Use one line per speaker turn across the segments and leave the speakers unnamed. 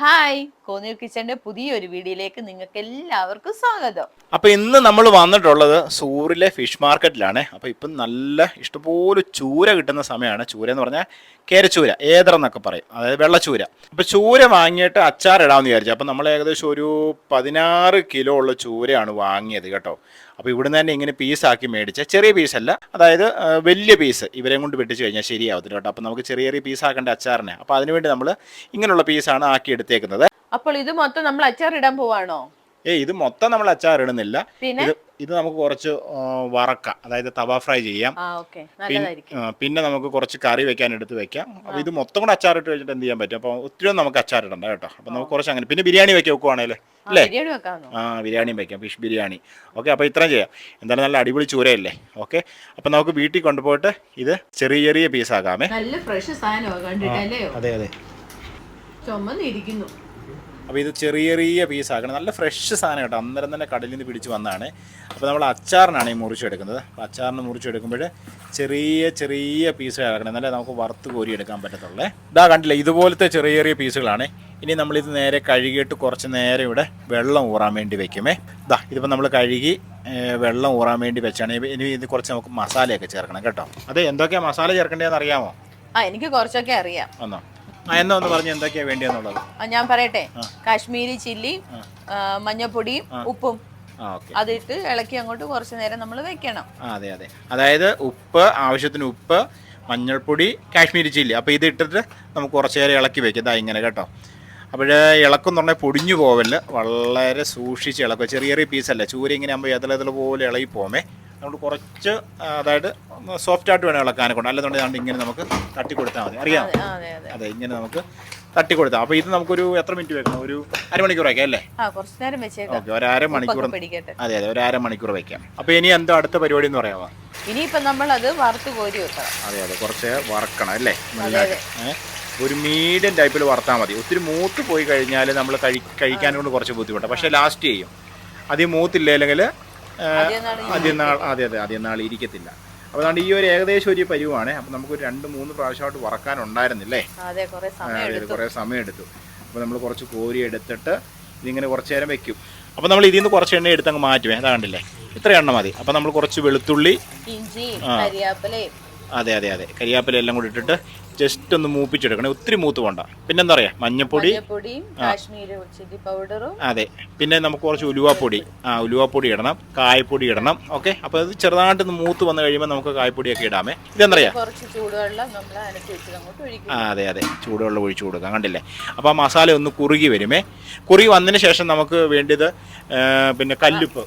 Hi, കോന്നൂർ കിച്ചന്റെ പുതിയൊരു വീഡിയോയിലേക്ക് നിങ്ങൾക്ക് എല്ലാവർക്കും സ്വാഗതം.
അപ്പോൾ ഇന്ന് നമ്മൾ വന്നിട്ടുള്ളത് സൂറിലെ ഫിഷ് മാർക്കറ്റിലാണ്. അപ്പോൾ ഇപ്പം നല്ല ഇഷ്ടംപോലെ ചൂര കിട്ടുന്ന സമയമാണ്. ചൂര എന്ന് പറഞ്ഞാൽ കേരച്ചൂര, ഏതർ എന്നൊക്കെ പറയും, അതായത് വെള്ളച്ചൂര. അപ്പോൾ ചൂര വാങ്ങിയിട്ട് അച്ചാർ ഇടാമെന്ന് വിചാരിച്ചു. അപ്പോൾ നമ്മൾ ഏകദേശം ഒരു 16 കിലോ ഉള്ള ചൂരയാണ് വാങ്ങിയത് കേട്ടോ. അപ്പോൾ ഇവിടുന്ന് തന്നെ ഇങ്ങനെ പീസാക്കി മേടിച്ച ചെറിയ പീസല്ല, അതായത് വലിയ പീസ് ഇവരെയും കൊണ്ട് വെട്ടിച്ച് കഴിഞ്ഞാൽ ശരിയാവത്തില്ല കേട്ടോ. അപ്പോൾ നമുക്ക് ചെറിയ ചെറിയ പീസാക്കേണ്ട അച്ചാറിനെ, അപ്പോൾ അതിനുവേണ്ടി നമ്മൾ ഇങ്ങനെയുള്ള പീസാണ് ആക്കി എടുത്തേക്കുന്നത്.
അപ്പോൾ ഇത് മൊത്തം നമ്മൾ അച്ചാർ ഇടാൻ പോവാണോ?
ഇത് മൊത്തം നമ്മൾ അച്ചാർ ഇടുന്നില്ല.
പിന്നെ
ഇത് നമുക്ക് കുറച്ച് വറക്കാം, അതായത് തവ ഫ്രൈ ചെയ്യാം. പിന്നെ നമുക്ക് കുറച്ച് കറി വെക്കാൻ എടുത്ത് വെക്കാം. അപ്പോൾ ഇത് മൊത്തം കൂടെ അച്ചാർ ഇട്ട് വെച്ചിട്ട് എന്ത് ചെയ്യാൻ പറ്റും? അപ്പോൾ ഒത്തിരി നമുക്ക് അച്ചാർ ഇടണ്ട കേട്ടോ. അപ്പോൾ നമുക്ക് കുറച്ച് അങ്ങനെ, പിന്നെ ബിരിയാണി വെക്കുവാണേലേ അല്ലേ? ബിരിയാണിയും വെക്കാം, ഫിഷ് ബിരിയാണി. ഓക്കെ, അപ്പോൾ ഇത്രയും ചെയ്യാം. എന്തായാലും നല്ല അടിപൊളി ചൂരയല്ലേ? ഓക്കെ, അപ്പോൾ നമുക്ക് വീട്ടിൽ കൊണ്ടുപോയിട്ട് ഇത് ചെറിയ ചെറിയ പീസാക്കാമേ.
നല്ല ഫ്രഷ് സാധനമാണ്.
അതെ അതെ,
ചുമന്നിരിക്കുന്നു.
അപ്പോൾ ഇത് ചെറിയ ചെറിയ പീസാക്കണം. നല്ല ഫ്രഷ് സാധനം കേട്ടോ, അന്നേരം തന്നെ കടലിൽ നിന്ന് പിടിച്ച് വന്നതാണ്. അപ്പോൾ നമ്മൾ അച്ചാറിനാണ് ഈ മുറിച്ചെടുക്കുന്നത്. അപ്പോൾ അച്ചാറിന് മുറിച്ചെടുക്കുമ്പോൾ ചെറിയ ചെറിയ പീസുകൾ ഇറക്കണം, എന്നാലേ നമുക്ക് വറുത്ത് കോരി എടുക്കാൻ പറ്റത്തുള്ളേ. ഇതാ കണ്ടില്ല, ഇതുപോലത്തെ ചെറിയ ചെറിയ പീസുകളാണ്. ഇനി നമ്മളിത് നേരെ കഴുകിയിട്ട് കുറച്ച് നേരം ഇവിടെ വെള്ളം ഊറാൻ വേണ്ടി വെക്കുമേ. ഇതിപ്പോൾ നമ്മൾ കഴുകി വെള്ളം ഊറാൻ വേണ്ടി വെച്ചാണ്. ഇനി ഇത് കുറച്ച് നമുക്ക് മസാലയൊക്കെ ചേർക്കണം കേട്ടോ. അതെ, എന്തൊക്കെയാണ് മസാല ചേർക്കേണ്ടതെന്ന് അറിയാമോ?
എനിക്ക് കുറച്ചൊക്കെ അറിയാം.
ഒന്നോ എന്നാ ഒന്ന് പറഞ്ഞ് എന്തൊക്കെയാ വേണ്ടിയെന്നുള്ളത്
ഞാൻ പറയട്ടെ. കാശ്മീരി ചില്ലി, മഞ്ഞപ്പൊടിയും ഉപ്പും അതിട്ട് ഇളക്കി അങ്ങോട്ട് കുറച്ച് നേരം നമ്മൾ വെക്കണം.
അതെ അതെ, അതായത് ഉപ്പ്, ആവശ്യത്തിന് ഉപ്പ്, മഞ്ഞൾപ്പൊടി, കാശ്മീരി ചില്ലി. അപ്പോൾ ഇത് ഇട്ടിട്ട് നമുക്ക് കുറച്ച് നേരം ഇളക്കി വെക്കാം. ഇങ്ങനെ കേട്ടോ. അപ്പോൾ ഇളക്കം എന്ന് പറഞ്ഞാൽ പൊടിഞ്ഞു പോവല്ല, വളരെ സൂക്ഷിച്ച് ഇളക്കുക. ചെറിയ ചെറിയ പീസല്ലേ, ചൂര ഇങ്ങനെ ആകുമ്പോൾ എതളെതൾ പോലെ ഇളകി പോമേ. നമ്മൾ കുറച്ച്, അതായത് സോഫ്റ്റായിട്ട് വേണം ഇളക്കാനെ കൊണ്ട്, അല്ലെന്നുണ്ടെങ്കിൽ ഇങ്ങനെ നമുക്ക് തട്ടി കൊടുത്താൽ മതി. അറിയാം? അതെ, ഇങ്ങനെ നമുക്ക് തട്ടി കൊടുത്താൽ. അപ്പോൾ ഇത് നമുക്കൊരു എത്ര മിനിറ്റ് വെക്കണം? ഒരു അരമണിക്കൂർ വയ്ക്കാം അല്ലേ? ഓക്കെ, ഒരു അരമണിക്കൂർ. അതെ അതെ, ഒരു അരമണിക്കൂർ വയ്ക്കാം. അപ്പോൾ ഇനി എന്താ അടുത്ത പരിപാടി എന്ന് പറയാമോ?
ഇനിയിപ്പോൾ നമ്മൾ അത് വറുത്ത് കോരി വെക്കണം.
അതെ അതെ, കുറച്ച് വറക്കണം അല്ലേ? ഒരു മീഡിയം ടൈപ്പിൽ വറുത്താൽ മതി. ഒത്തിരി മൂത്ത് പോയി കഴിഞ്ഞാൽ നമ്മൾ കഴിക്കാൻ കൊണ്ട് കുറച്ച് ബുദ്ധിമുട്ടാണ്. പക്ഷേ ലാസ്റ്റ് ചെയ്യും. അധികം മൂത്തില്ലെങ്കിൽ ആദ്യം നാൾ ഇരിക്കത്തില്ല. അപ്പോൾ അതുകൊണ്ട് ഈ ഒരു ഏകദേശം ഒരു പരിവാണ്. അപ്പോൾ നമുക്കൊരു 2-3 പ്രാവശ്യമായിട്ട് വറക്കാനുണ്ടായിരുന്നില്ലേ? കുറേ സമയം എടുത്തു. അപ്പോൾ നമ്മൾ കുറച്ച് കോരി എടുത്തിട്ട് ഇതിങ്ങനെ കുറച്ച് നേരം വെക്കും. അപ്പോൾ നമ്മൾ ഇതിൽ നിന്ന് കുറച്ച് എണ്ണ എടുത്ത് അങ്ങ് മാറ്റുമേ. അതാ കണ്ടില്ലേ, ഇത്ര എണ്ണ മതി. അപ്പോൾ നമ്മൾ കുറച്ച് വെളുത്തുള്ളി, ഇഞ്ചി, അതെ അതെ അതെ, കരിയാപ്പില എല്ലാം കൂടി ഇട്ടിട്ട് ജസ്റ്റ് ഒന്ന് മൂപ്പിച്ചെടുക്കണേ. ഒത്തിരി മൂത്ത് പോണ്ട. പിന്നെന്താ പറയാ, മഞ്ഞപ്പൊടി, അതെ, പിന്നെ നമുക്ക് കുറച്ച് ഉലുവാപ്പൊടി, ഉലുവാപ്പൊടി ഇടണം, കായപ്പൊടി ഇടണം. ഓക്കെ, അപ്പോൾ അത് ചെറുതായിട്ടൊന്ന് മൂത്ത് വന്നു കഴിയുമ്പോൾ നമുക്ക് കായപ്പൊടിയൊക്കെ ഇടാമേ. ഇതെന്താ പറയാ, അതെ അതെ, ചൂടുവെള്ളം ഒഴിച്ചു കൊടുക്കാം. കണ്ടില്ലേ? അപ്പോൾ ആ മസാല ഒന്ന് കുറുകി വരുമേ. കുറുകി വന്നതിന് ശേഷം നമുക്ക് വേണ്ടത് പിന്നെ കല്ലുപ്പ്,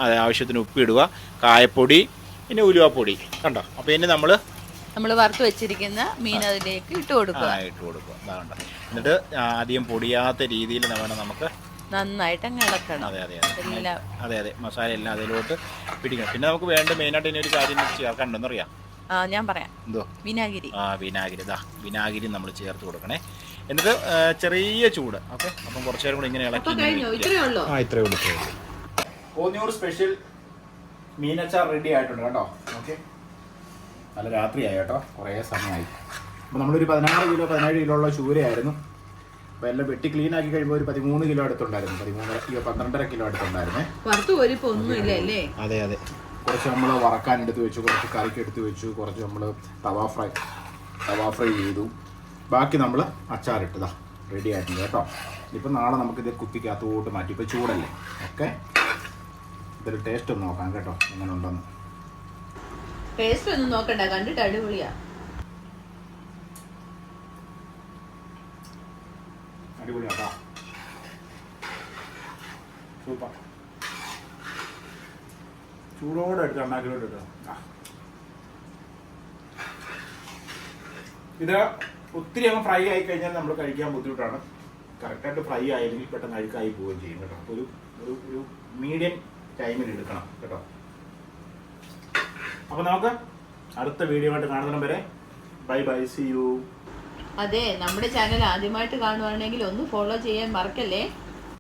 അതെ, ആവശ്യത്തിന് ഉപ്പ് ഇടുക, കായപ്പൊടി, പിന്നെ ഉലുവാപ്പൊടി. കണ്ടോ? അപ്പോൾ ഇനി നമ്മൾ
വറുത്ത് വെച്ചിരിക്കുന്ന മീൻ അതിലേക്ക് ഇട്ട് കൊടുക്കുക.
എന്നിട്ട് ആദ്യം പൊടിയാത്ത രീതിയിൽ നമുക്ക്
നന്നായിട്ട് അങ്ങ് ഇളക്കണം.
അതെ അതെ അതെ അതെ, മസാല എല്ലാം അതിലോട്ട് പിടിക്കണം. പിന്നെ നമുക്ക് വേണ്ട മെയിനായിട്ട് ഇനി ഒരു കാര്യം ചേർക്കണ്ടെന്ന് അറിയാം. ഞാൻ പറയാം. എന്തോ? വിനാഗിരി. വിനാഗിരി. വിനാഗിരി നമ്മൾ ചേർത്ത് കൊടുക്കണേ. എന്നിട്ട് ചെറിയ ചൂട്. ഓക്കെ, അപ്പം കുറച്ചു നേരം കൂടി ഇങ്ങനെ ഇളക്കി. ഇത്രയേ ഉള്ളൂ. കോന്നൂർ സ്പെഷ്യൽ മീനച്ചാർ റെഡി ആയിട്ടുണ്ട് കേട്ടോ. ഓക്കെ, നല്ല രാത്രിയായി കേട്ടോ, കുറേ സമയമായി. അപ്പോൾ നമ്മളൊരു 17 കിലോ ഉള്ള ചൂരയായിരുന്നു. അപ്പോൾ എല്ലാം വെട്ടി ക്ലീൻ ആക്കി കഴിയുമ്പോൾ ഒരു 13 കിലോ അടുത്തുണ്ടായിരുന്നു. 12.5 കിലോ അടുത്തുണ്ടായിരുന്നേ. അതെ അതെ, കുറച്ച് നമ്മൾ വറക്കാൻ എടുത്ത് വെച്ചു, കുറച്ച് കറിക്ക് എടുത്ത് വെച്ചു, കുറച്ച് നമ്മൾ തവ ഫ്രൈ ചെയ്തു. ബാക്കി നമ്മൾ അച്ചാറിട്ടതാ റെഡി ആയിട്ടുണ്ട് കേട്ടോ. ഇപ്പം നാളെ നമുക്കിത് കുപ്പിക്കകത്തോട്ട് മാറ്റി. ഇപ്പോൾ ചൂടല്ലേ? ഓക്കെ, ഇതൊരു ടേസ്റ്റ് ഒന്ന് നോക്കാം കേട്ടോ, എങ്ങനെ ഉണ്ടെന്ന്.
ടേസ്റ്റ് ഒന്നും നോക്കണ്ട, കണ്ടിട്ട് അടിപൊളിയാ.
അടിപൊളിയാട്ടോ, സൂപ്പർ. ചൂടോടെ എടുത്ത് ഉണ്ടാക്കിലോട്ട് ഇട്ടോ. ഇത് ഒത്തിരി അങ്ങ് ഫ്രൈ ആയി കഴിഞ്ഞാൽ നമ്മൾ കഴിക്കാൻ ബുദ്ധിമുട്ടാണ്. കറക്റ്റായിട്ട് ഫ്രൈ ആയെങ്കിൽ പെട്ടെന്ന് അഴുക്കായി പോവുകയും ചെയ്യും കേട്ടോ. അപ്പോൾ ഒരു മീഡിയം ടൈമിൽ എടുക്കണം കേട്ടോ. അപ്പോൾ നമുക്ക് അടുത്ത വീഡിയോ ആയിട്ട് കാണുന്നതിനും വരെ ബൈ ബൈ, സീ യു.
അതെ, നമ്മുടെ ചാനൽ ആദ്യമായിട്ട് കാണുവാണെങ്കിൽ ഒന്ന് ഫോളോ ചെയ്യാൻ മറക്കല്ലേ.